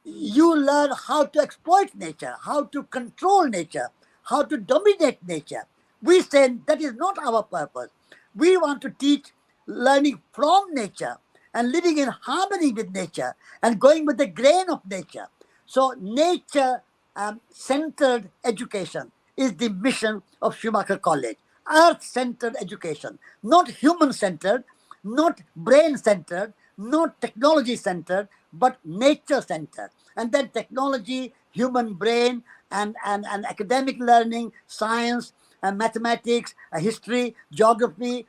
E: You learn how to exploit nature, how to control nature, how to dominate nature. We say that is not our purpose. We want to teach learning from nature and living in harmony with nature and going with the grain of nature. So nature-centered education is the mission of Schumacher College. Earth-centered education, not human-centered, not brain-centered, not technology-centered, but nature-centered. And then technology, human brain, and academic learning, science, mathematics, history, geography,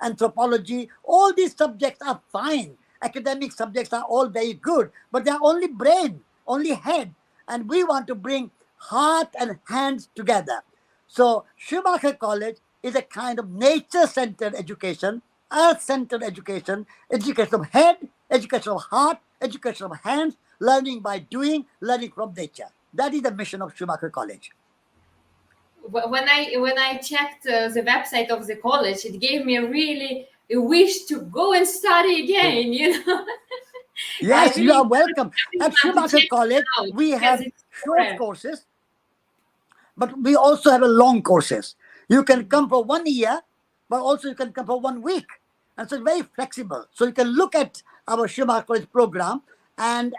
E: anthropology, all these subjects are fine. Academic subjects are all very good, but they are only brain, only head. And we want to bring heart and hands together. So Schumacher College is a kind of nature-centered education, earth-centered education, education of head, education of heart, education of hands, learning by doing, learning from nature. That is the mission of Schumacher College.
D: When I checked the website of the college, it gave me a wish to go and study again, you know.
E: Yes, you are welcome. At Schumacher College, we have short courses, but we also have a long courses. You can come for 1 year, but also you can come for 1 week. And so it's very flexible. So you can look at our Schumacher College program and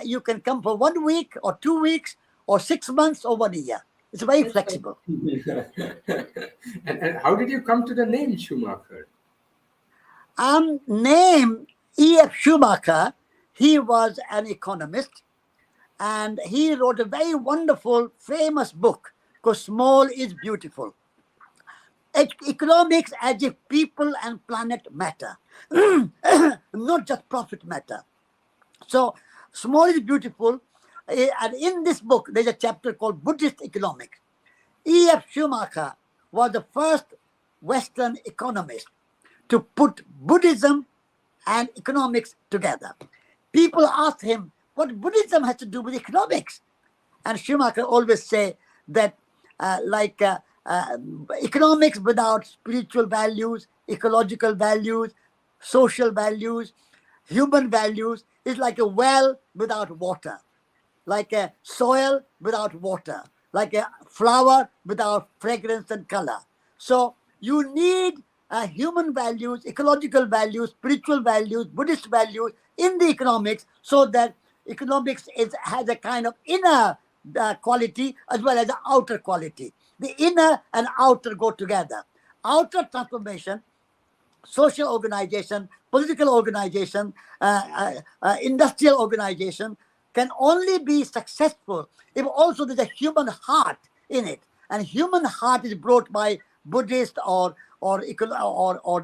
E: you can come for 1 week or 2 weeks or 6 months or 1 year. It's very flexible.
C: And how did you come to the name Schumacher?
E: Name E.F. Schumacher, he was an economist, and he wrote a very wonderful, famous book called Small is Beautiful. Economics as if people and planet matter, not just profit matter. So Small is Beautiful, and in this book, there's a chapter called Buddhist Economics. E.F. Schumacher was the first Western economist to put Buddhism and economics together. People ask him, what Buddhism has to do with economics? And Schumacher always say that economics without spiritual values, ecological values, social values, human values is like a well without water, like a soil without water, like a flower without fragrance and color. So you need human values, ecological values, spiritual values, Buddhist values in the economics, so that economics has a kind of inner quality as well as an outer quality. The inner and outer go together. Outer transformation, social organization, political organization, industrial organization can only be successful if also there's a human heart in it. And human heart is brought by Buddhist or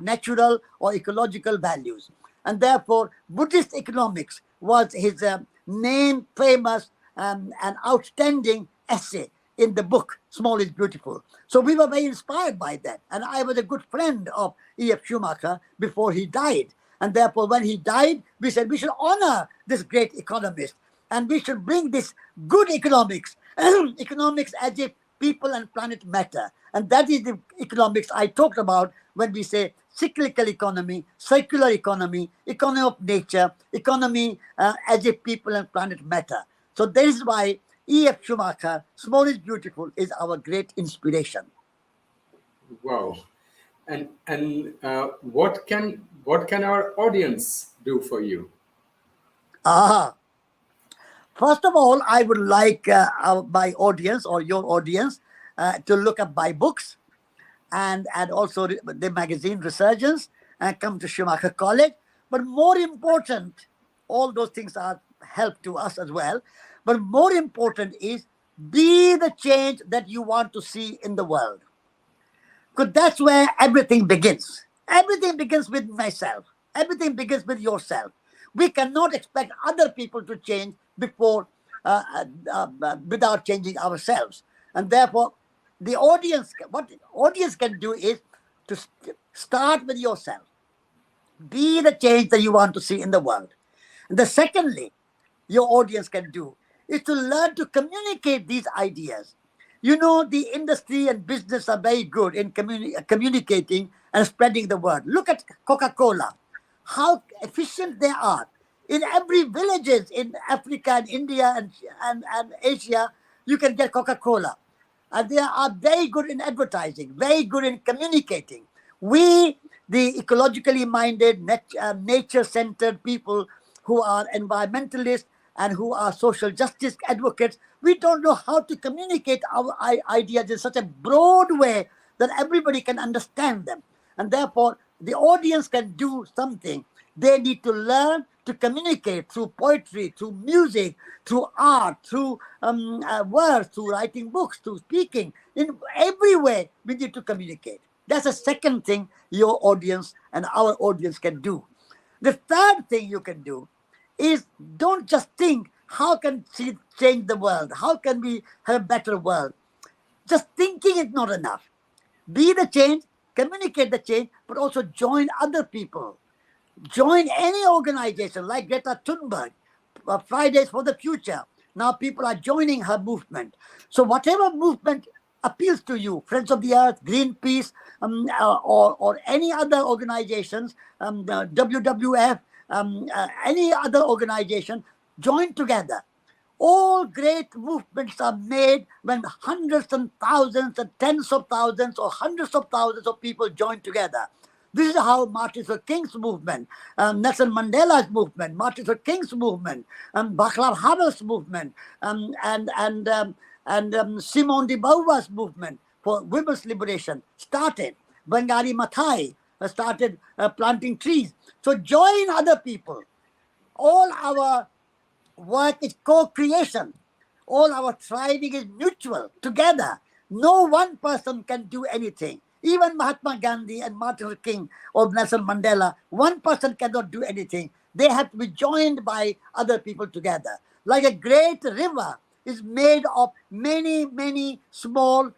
E: natural or ecological values. And therefore, Buddhist economics was his name, famous and outstanding essay in the book, Small is Beautiful. So we were very inspired by that. And I was a good friend of E.F. Schumacher before he died. And therefore, when he died, we said we should honor this great economist. And we should bring this good economics, economics as if people and planet matter. And that is the economics I talked about when we say cyclical economy, circular economy, economy of nature, economy as if people and planet matter. So that is why E.F. Schumacher, Small is Beautiful, is our great inspiration.
C: Wow. And what can our audience do for you?
E: First of all, I would like my audience or your audience to look up my books and also the magazine Resurgence and come to Schumacher College. But more important, all those things are help to us as well. But more important is be the change that you want to see in the world. Because that's where everything begins. Everything begins with myself. Everything begins with yourself. We cannot expect other people to change before without changing ourselves. And therefore, what the audience can do is to start with yourself. Be the change that you want to see in the world. And the secondly, your audience can do is to learn to communicate these ideas. You know, the industry and business are very good in communicating and spreading the word. Look at Coca-Cola, how efficient they are. In every villages in Africa and India and Asia, you can get Coca-Cola. And they are very good in advertising, very good in communicating. We, the ecologically minded, nature-centered people who are environmentalists and who are social justice advocates, we don't know how to communicate our ideas in such a broad way that everybody can understand them. And therefore, the audience can do something. They need to learn to communicate through poetry, through music, through art, through words, through writing books, through speaking. In every way, we need to communicate. That's the second thing your audience and our audience can do. The third thing you can do is don't just think, how can we change the world? How can we have a better world? Just thinking is not enough. Be the change, communicate the change, but also join other people. Join any organization like Greta Thunberg, Fridays for the Future. Now people are joining her movement. So whatever movement appeals to you, Friends of the Earth, Greenpeace, or any other organizations, WWF, any other organization, join together. All great movements are made when hundreds and thousands and tens of thousands or hundreds of thousands of people join together. This is how Martin Luther King's movement, Nelson Mandela's movement, Martin Luther King's movement, Václav Havel's movement, and Simone de Beauvoir's movement for women's liberation started. Wangari Maathai started planting trees. So join other people. All our work is co-creation. All our thriving is mutual, together. No one person can do anything. Even Mahatma Gandhi and Martin Luther King or Nelson Mandela, one person cannot do anything. They have to be joined by other people together. Like a great river is made of many, many small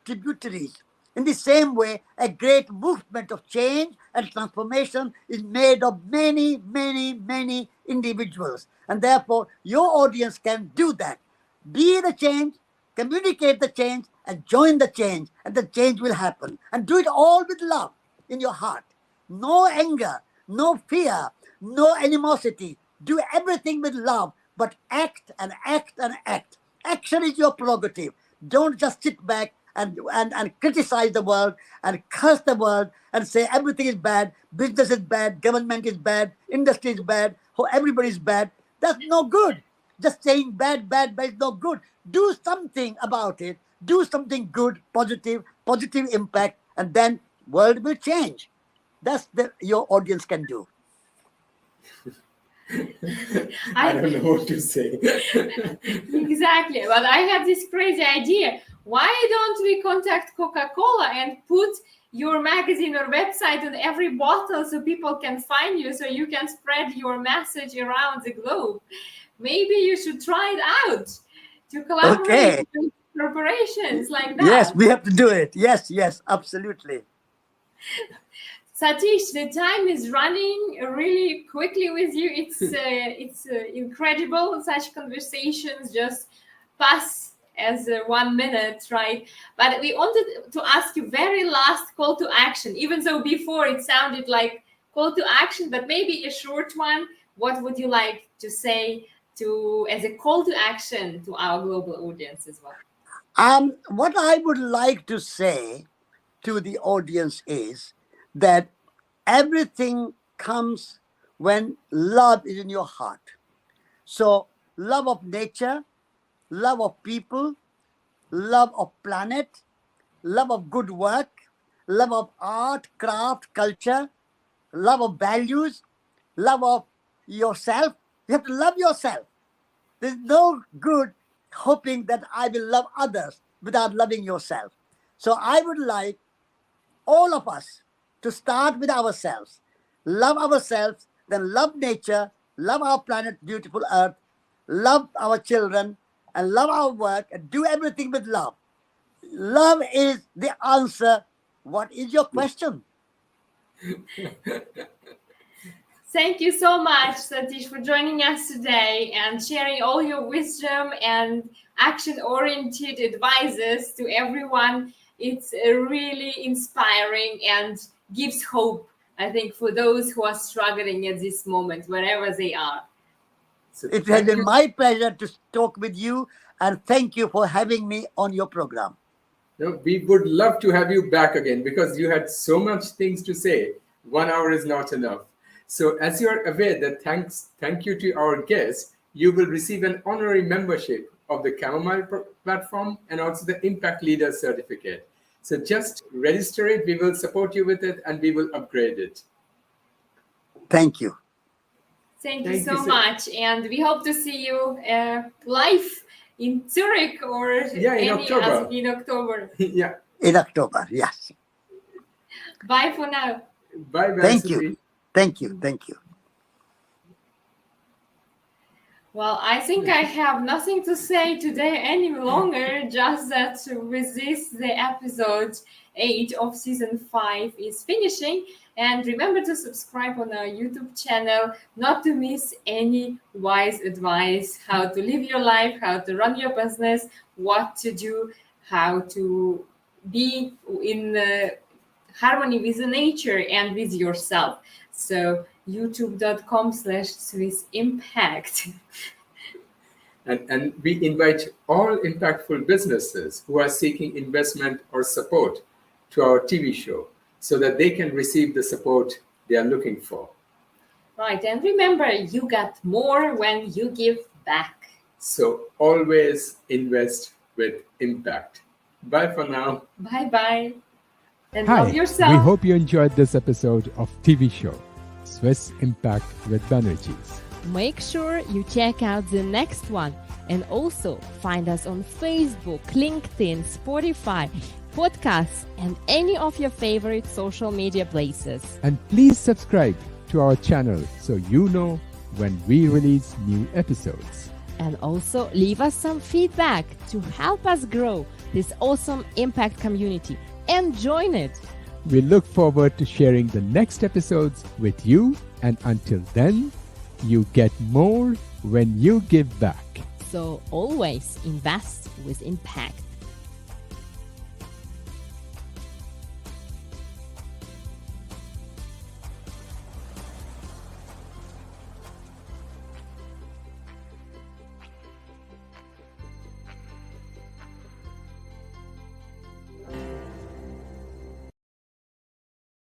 E: tributaries. In the same way, a great movement of change and transformation is made of many, many, many individuals. And therefore, your audience can do that. Be the change, communicate the change, and join the change, and the change will happen. And do it all with love in your heart. No anger, no fear, no animosity. Do everything with love, but act and act and act. Action is your prerogative. Don't just sit back and criticize the world and curse the world and say everything is bad, business is bad, government is bad, industry is bad, everybody is bad. That's no good. Just saying bad is no good. Do something about it. Do something good, positive impact, and then world will change. That's your audience can do.
C: I don't know what to say.
D: Exactly. But I have this crazy idea. Why don't we contact Coca-Cola and put your magazine or website on every bottle so people can find you, so you can spread your message around the globe? Maybe you should try it out to collaborate with corporations like that.
E: Yes, we have to do it. Yes, absolutely.
D: Satish, the time is running really quickly with you. It's incredible. Such conversations just pass as 1 minute, right? But we wanted to ask you very last call to action, even though before it sounded like call to action, but maybe a short one. What would you like to say as a call to action to our global audience as well?
E: What I would like to say to the audience is that everything comes when love is in your heart. So love of nature, love of people, love of planet, love of good work, love of art, craft, culture, love of values, love of yourself. You have to love yourself. There's no good hoping that I will love others without loving yourself. So I would like all of us to start with ourselves, love ourselves, then love nature, love our planet, beautiful earth, love our children, and love our work, and do everything with love. Love is the answer. What is your question?
D: Thank you so much, Satish, for joining us today and sharing all your wisdom and action-oriented advices to everyone. It's really inspiring and gives hope, I think, for those who are struggling at this moment, wherever they are.
E: It has been my pleasure to talk with you, and thank you for having me on your program.
C: No, we would love to have you back again because you had so much things to say. 1 hour is not enough. So as you are aware that thank you to our guests, you will receive an honorary membership of the Chamomile platform and also the Impact Leader certificate. So just register it. We will support you with it and we will upgrade it.
E: Thank you.
D: Thank you so much. And we hope to see you live in Zurich or
C: in October.
D: In October.
C: Yeah.
E: In October, yes.
D: Bye for now.
C: Bye.
E: Thank you. Thank you.
D: Well, I think I have nothing to say today any longer, just that with this, the episode 8 of season 5 is finishing. And remember to subscribe on our YouTube channel, not to miss any wise advice, how to live your life, how to run your business, what to do, how to be in harmony with the nature and with yourself. So youtube.com/SwissImpact.
C: And we invite all impactful businesses who are seeking investment or support to our TV show so that they can receive the support they are looking for.
D: Right. And remember, you get more when you give back.
C: So always invest with impact. Bye for now.
D: Bye. And
B: Hi,
D: love yourself.
B: we hope you enjoyed this episode of TV show Swiss Impact with Banerjee.
A: Make sure you check out the next one and also find us on Facebook, LinkedIn, Spotify, podcasts, and any of your favorite social media places.
B: And please subscribe to our channel so you know when we release new episodes.
A: And also leave us some feedback to help us grow this awesome impact community and join it.
B: We look forward to sharing the next episodes with you, and until then, you get more when you give back.
A: So always invest with impact.